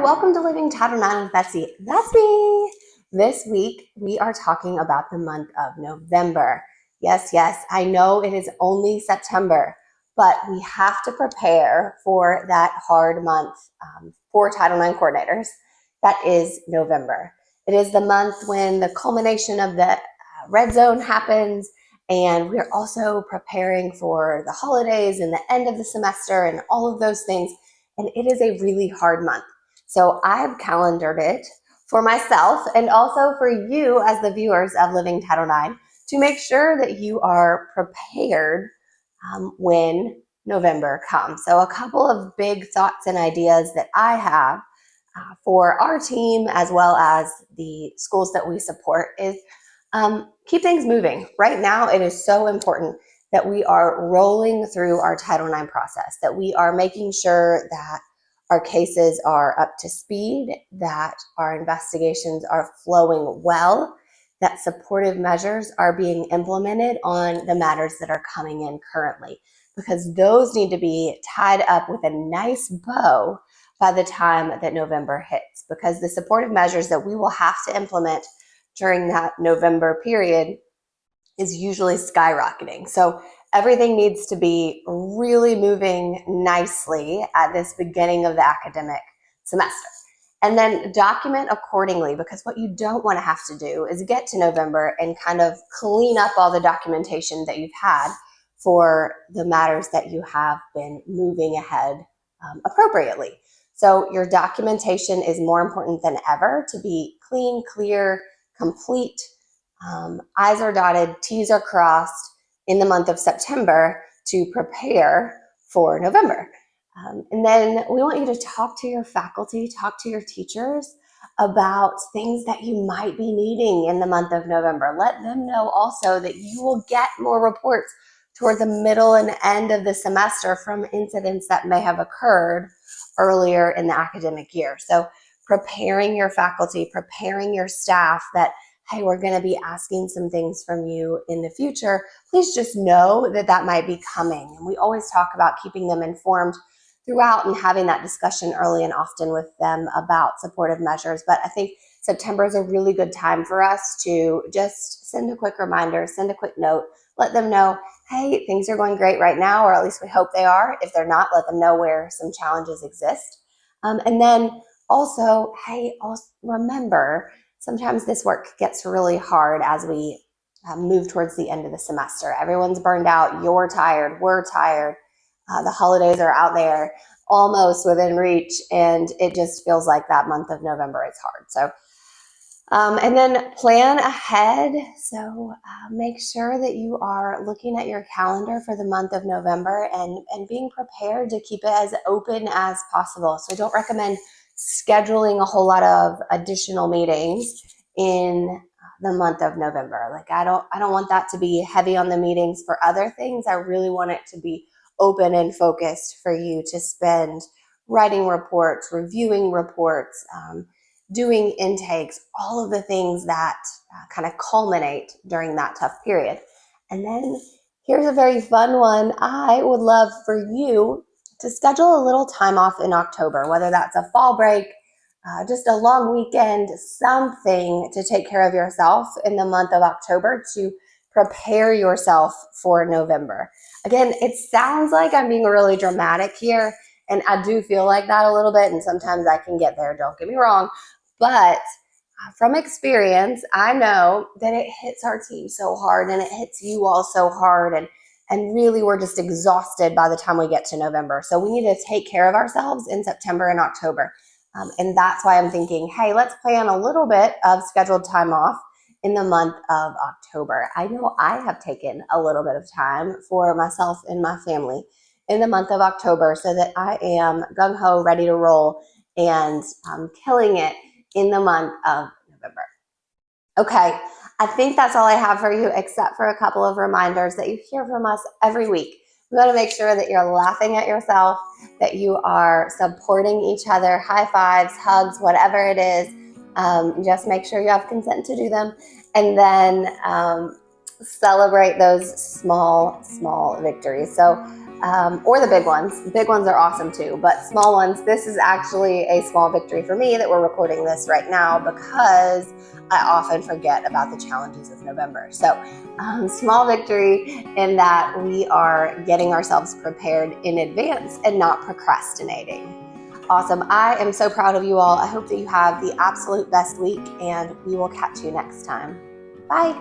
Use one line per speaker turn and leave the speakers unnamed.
welcome to Living Title IX with Betsy. That's me. This week, we are talking about the month of November. Yes, I know it is only September, but we have to prepare for that hard month for Title IX coordinators. That is November. It is the month when the culmination of the red zone happens, and we're also preparing for the holidays and the end of the semester and all of those things. And it is a really hard month. So I've calendared it for myself and also for you as the viewers of Living Title IX to make sure that you are prepared when November comes. So a couple of big thoughts and ideas that I have for our team as well as the schools that we support is keep things moving. Right now, it is so important that we are rolling through our Title IX process, that we are making sure that our cases are up to speed, that our investigations are flowing well, that supportive measures are being implemented on the matters that are coming in currently, because those need to be tied up with a nice bow by the time that November hits, because the supportive measures that we will have to implement during that November period is usually skyrocketing. So everything needs to be really moving nicely at this beginning of the academic semester. And then document accordingly, because what you don't want to have to do is get to November and kind of clean up all the documentation that you've had for the matters that you have been moving ahead appropriately. So your documentation is more important than ever to be clean, clear, complete. I's are dotted, T's are crossed in the month of September to prepare for November. And then we want you to talk to your faculty, talk to your teachers about things that you might be needing in the month of November. Let them know also that you will get more reports toward the middle and end of the semester from incidents that may have occurred earlier in the academic year. So preparing your faculty, preparing your staff that, hey, we're going to be asking some things from you in the future. Please just know that that might be coming. And we always talk about keeping them informed throughout and having that discussion early and often with them about supportive measures. But I think September is a really good time for us to just send a quick reminder, send a quick note, let them know, hey, things are going great right now, or at least we hope they are. If they're not, let them know where some challenges exist. And then also, hey, remember, sometimes this work gets really hard as we move towards the end of the semester. Everyone's burned out. You're tired. We're tired. The holidays are out there almost within reach, and it just feels like that month of November is hard. So, and then plan ahead. So make sure that you are looking at your calendar for the month of November and being prepared to keep it as open as possible. So I don't recommend scheduling a whole lot of additional meetings in the month of November. Like I don't want that to be heavy on the meetings for other things. I really want it to be open and focused for you to spend writing reports, reviewing reports, doing intakes, all of the things that kind of culminate during that tough period. And then here's a very fun one. I would love for you to schedule a little time off in October, whether that's a fall break, just a long weekend, something to take care of yourself in the month of October to prepare yourself for November. Again, it sounds like I'm being really dramatic here, and I do feel like that a little bit, and sometimes I can get there, don't get me wrong, but from experience, I know that it hits our team so hard, and it hits you all so hard, and really we're just exhausted by the time we get to November. So we need to take care of ourselves in September and October. And that's why I'm thinking, hey, let's plan a little bit of scheduled time off in the month of October. I know I have taken a little bit of time for myself and my family in the month of October so that I am gung-ho, ready to roll, and killing it in the month of November. Okay, I think that's all I have for you, except for a couple of reminders that you hear from us every week. We want to make sure that you're laughing at yourself, that you are supporting each other, high fives, hugs, whatever it is. Just make sure you have consent to do them. And then celebrate those small victories. So, or the big ones. Big ones are awesome too, but small ones, this is actually a small victory for me that we're recording this right now because I often forget about the challenges of November. So, small victory in that we are getting ourselves prepared in advance and not procrastinating. Awesome. I am so proud of you all. I hope that you have the absolute best week, and we will catch you next time. Bye.